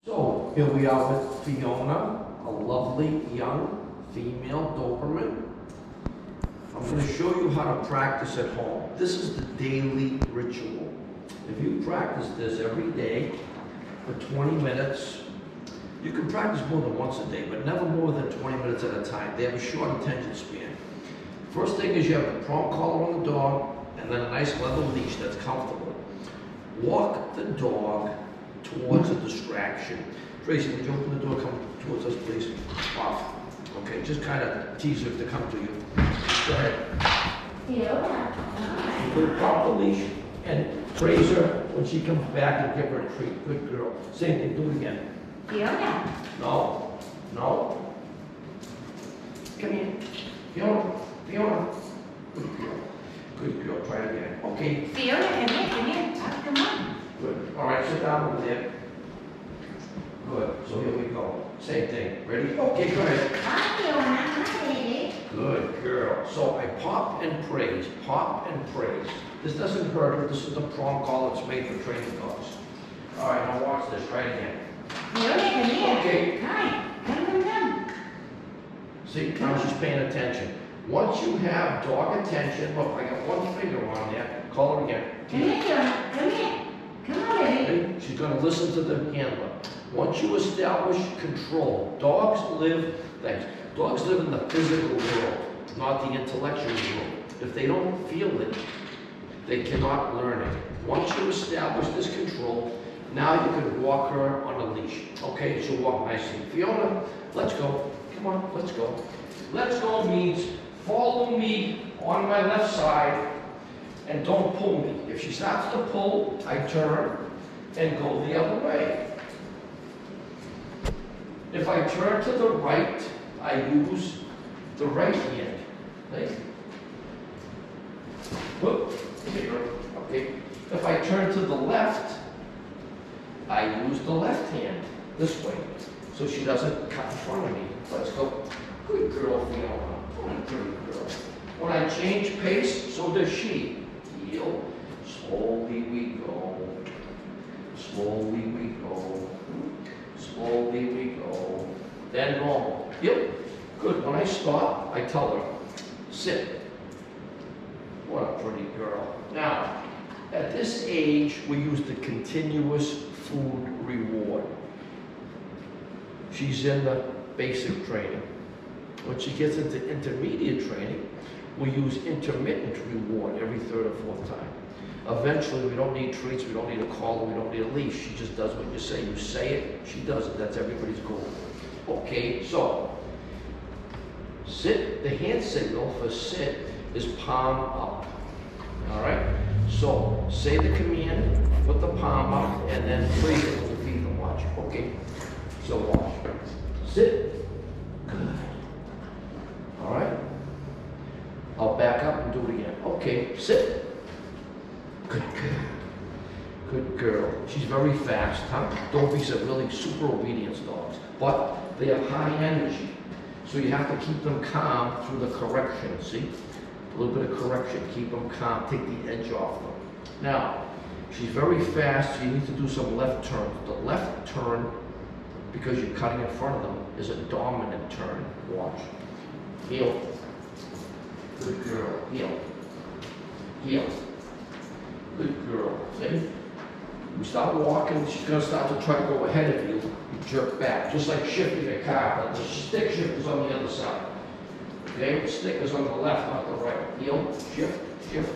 So here we are with Fiona, a lovely young female Doberman. I'm going to show you how to practice at home. This is the daily ritual. If you practice this every day for 20 minutes, you can practice more than once a day, but never more than 20 minutes at a time. They have a short attention span. First thing is you have the prong collar on the dog, and then a nice leather leash that's comfortable. Walk the dog towards a distraction. Tracy, would you open the door, come towards us, please? Off. Okay, just kind of tease her to come to you. Go ahead. Fiona. Put a proper leash and praise her when she comes back and give her a treat. Good girl. Same thing, do it again. Fiona. No, no. Come here. Fiona, Fiona. Good girl. Good girl, try it again. Okay. Fiona, come here. Come on. Good. All right, sit down over there. Good. So here we go. Same thing. Ready? Okay, go ahead. Hi, Fiona. Hi, baby. Good girl. So I pop and praise. Pop and praise. This doesn't hurt her. This is the prong collar. It's made for training dogs. All right, now watch this. Try it again. Fiona, come here. Okay. Hi. Come. See, now she's paying attention. Once you have dog attention, look, I got one finger on there. Call her again. Come here, Fiona. Come here. Come on, baby. Okay? She's going to listen to the handler. Once you establish control, dogs live in the physical world, not the intellectual world. If they don't feel it, they cannot learn it. Once you establish this control, now you can walk her on a leash. Okay, she'll walk nicely. Fiona, let's go. Come on, let's go. Let's go means follow me on my left side and don't pull me. If she starts to pull, I turn and go the other way. If I turn to the right, I use the right hand. Okay? Whoop, here, okay. If I turn to the left, I use the left hand, this way, so she doesn't cut in front of me. Let's go. Good girl, Fiona. Good girl. When I change pace, so does she. Heel. Slowly we go. Slowly we go. Slowly we go. Then normal. Yep. Good. When I stop, I tell her, sit. What a pretty girl. Now, at this age, we use the continuous food reward. She's in the basic training. When she gets into intermediate training, we use intermittent reward every third or fourth time. Eventually, we don't need treats, we don't need a collar, we don't need a leash. She just does what you say. You say it, she does it. That's everybody's goal. Okay, so sit, the hand signal for sit is palm up. All right? So say the command, put the palm up, and then raise it with the feet and watch. Okay? So watch. Sit. Good. All right? I'll back up and do it again. Okay, sit. Good girl. Good girl. She's very fast, huh? Dobies are really super obedience dogs, but they have high energy. So you have to keep them calm through the correction, see? A little bit of correction, keep them calm, take the edge off them. Now, she's very fast, so you need to do some left turns. The left turn, because you're cutting in front of them, is a dominant turn. Watch. Heel. Good girl. Heel. Heel. Good girl. See? We start walking, she's going to start to try to go ahead of you. You jerk back, just like shifting a car, but the stick shift is on the other side. Okay? The stick is on the left, not the right. Heel, shift, shift.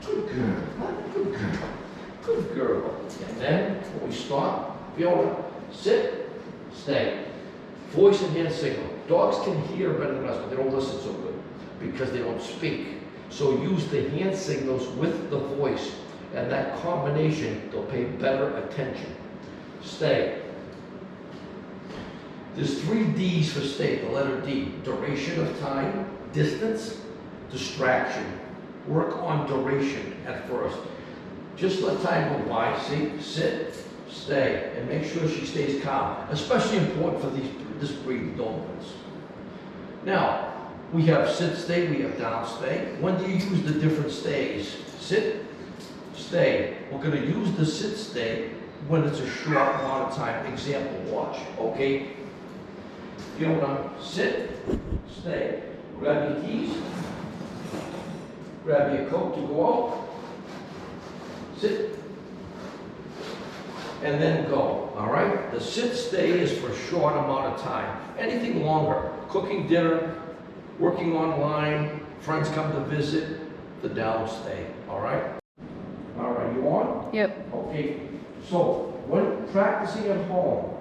Good girl. Good girl. Good girl. And then, when we stop, Fiona, sit, stay. Voice and hand signal. Dogs can hear better than us, but they don't listen so good because they don't speak. So use the hand signals with the voice, and that combination, they'll pay better attention. Stay. There's 3 D's for stay, the letter D. Duration of time, distance, distraction. Work on duration at first. Just let time go by, see? Sit, stay, and make sure she stays calm. Especially important for this breed of Dobermans. Now, we have sit, stay, we have down, stay. When do you use the different stays? Sit, stay. We're going to use the sit, stay when it's a short amount of time. Example, watch, okay? Fiona, sit, stay. Grab your keys, grab your coat to go out, sit, and then go, all right? The sit, stay is for a short amount of time. Anything longer, cooking dinner, working online, friends come to visit, the down, stay, all right? All right, you on? Yep. Okay, so when practicing at home,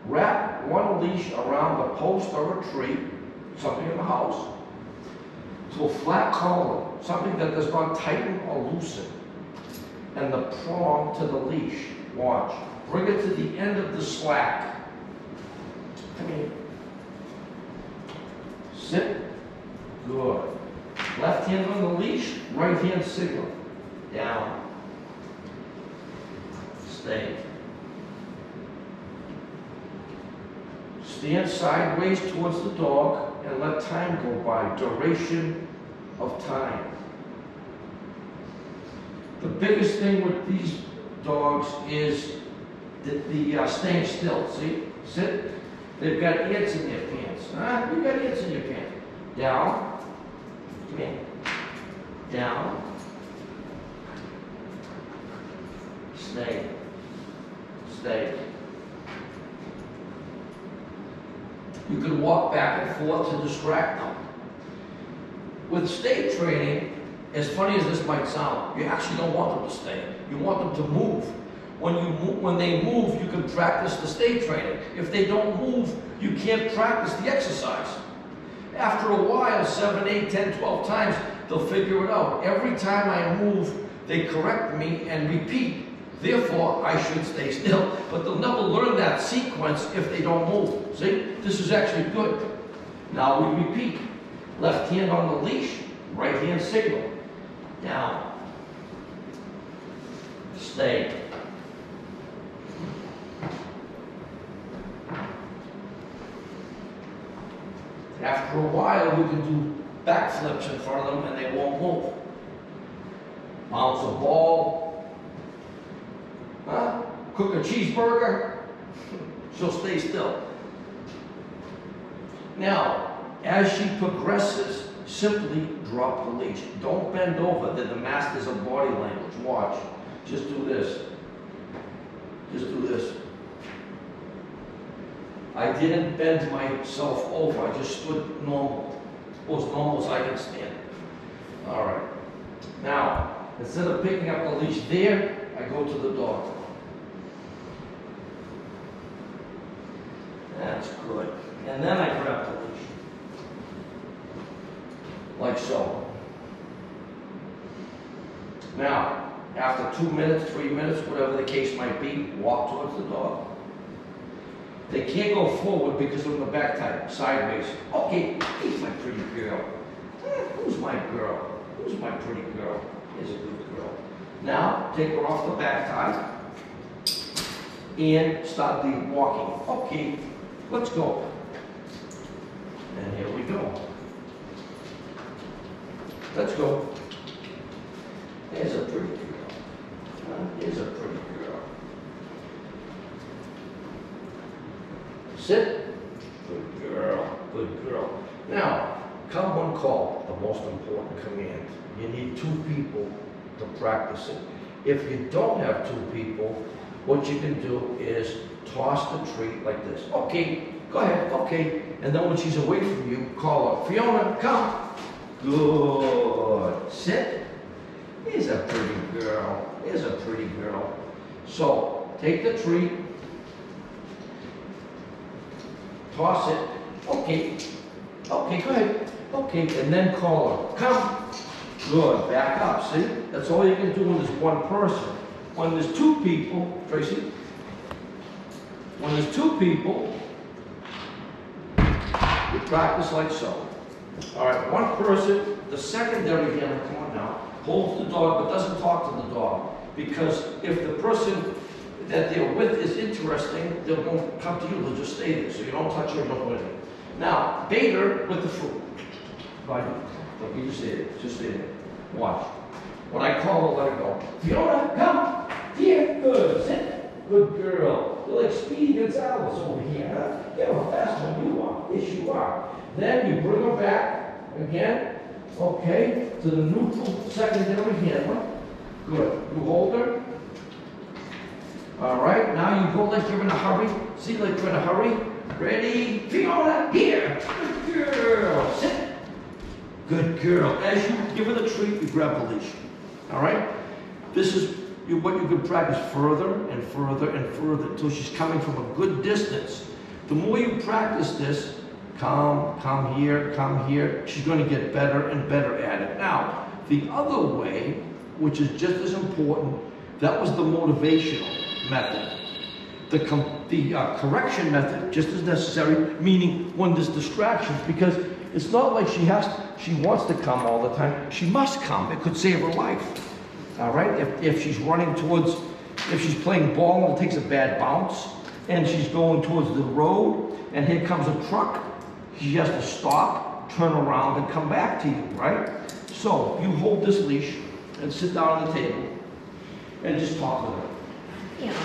wrap one leash around the post or a tree, something in the house, to a flat collar, something that does not tighten or loosen, and the prong to the leash. Watch. Bring it to the end of the slack. Come here. Sit. Good. Left hand on the leash, right hand signal. Down. Stay. Stand sideways towards the dog and let time go by. Duration of time. The biggest thing with these dogs is the staying still. See? Sit. They've got ants in their pants. Huh? You've got ants in your pants. Down. Come here. Down. Stay. Stay. You can walk back and forth to distract them. With stay training, as funny as this might sound, you actually don't want them to stay. You want them to move. When they move, you can practice the stay training. If they don't move, you can't practice the exercise. After a while, 7, 8, 10, 12 times, they'll figure it out. Every time I move, they correct me and repeat. Therefore, I should stay still. But they'll never learn that sequence if they don't move. See? This is actually good. Now we repeat. Left hand on the leash, right hand signal. Down. Stay. After a while, you can do backflips in front of them and they won't move. Bounce a ball. Huh? Cook a cheeseburger. She'll stay still. Now, as she progresses, simply drop the leash. Don't bend over. They're the masters of body language. Watch. Just do this. Just do this. I didn't bend myself over. I just stood normal. As normal as I can stand. All right. Now, instead of picking up the leash there, I go to the dog. That's good. And then I grab the leash. Like so. Now, after 2 minutes, 3 minutes, whatever the case might be, walk towards the dog. They can't go forward because of the back tie, sideways. Okay, here's my pretty girl. Who's my girl? Who's my pretty girl? Here's a good girl. Now, take her off the back tie and start the walking. Okay, let's go. And here we go. Let's go. There's a pretty girl. There's a pretty girl. Sit. Good girl. Good girl. Now, come one call, the most important command. You need 2 people to practice it. If you don't have 2 people, what you can do is toss the treat like this. Okay, go ahead, okay. And then when she's away from you, call her. Fiona, come. Good. Sit. Here's a pretty girl. Here's a pretty girl. So, take the treat. Toss it. Okay. Okay, go ahead. Okay, and then call her. Come. Good. Back up. See? That's all you can do when there's one person. When there's 2 people, Tracy, when there's 2 people, you practice like so. All right, one person, the secondary handler, come on now, holds the dog but doesn't talk to the dog. Because if the person that they're with is interesting, they won't come to you, they'll just stay there. So you don't touch her, don't do anything. Now, bait her with the fruit. Right? Don't you just stay there, just stay there. Watch. When I call her, let her go. Fiona, come. Here. Good. Sit. Good Good girl. You're like Speedy Gonzalez over here, huh? You're a fast one, you are. Yes, you are. Then you bring her back again, okay, to the neutral secondary handler. Good. You hold her. All right, now you go like you're in a hurry. See, like you're in a hurry. Ready? Fiona, here. Good girl. Sit. Good girl. As you give her the treat, you grab the leash. All right? This is what you can practice further and further and further until she's coming from a good distance. The more you practice this, come here, she's going to get better and better at it. Now, the other way, which is just as important, that was the motivational method. The correction method, just as necessary, meaning when there's distractions, because it's not like she wants to come all the time. She must come. It could save her life. All right? If she's running towards, if she's playing ball and it takes a bad bounce, and she's going towards the road, and here comes a truck, she has to stop, turn around, and come back to you, right? So you hold this leash and sit down on the table and just talk with her.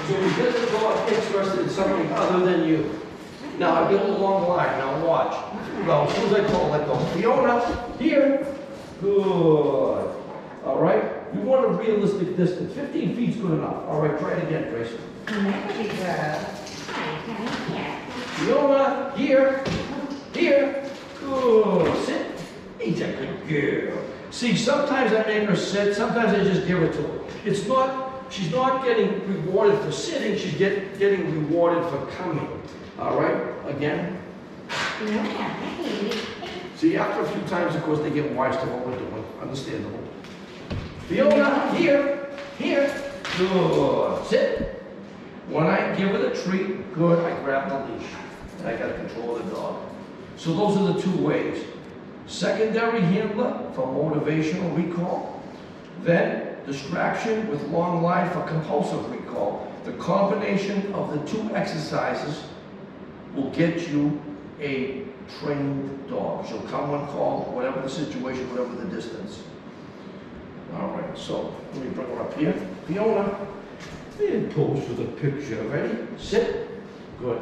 So we get the dog interested in something other than you. Now I give a long line, now watch. Well, as soon as I call, let go. Fiona, here. Good. All right? You want a realistic distance. 15 feet's good enough. All right, try it again, Grace. Remember the girl. Hi, Fiona, here. Here. Good. Sit. He's a good girl. See, sometimes I make her sit, sometimes I just give it to her. It's not, she's not getting rewarded for sitting, she's getting rewarded for coming. All right, again. See, after a few times, of course, they get wise to what we're doing. Understandable. Fiona, here. Good. Sit. When I give her the treat, good, I grab the leash. And I got control of the dog. So those are the two ways. Secondary handler for motivational recall. Then distraction with long line for compulsive recall. The combination of the two exercises will get you a trained dog. She'll come when called, whatever the situation, whatever the distance. All right, so let me bring her up here. Fiona, and pose for the picture. Ready? Sit. Good.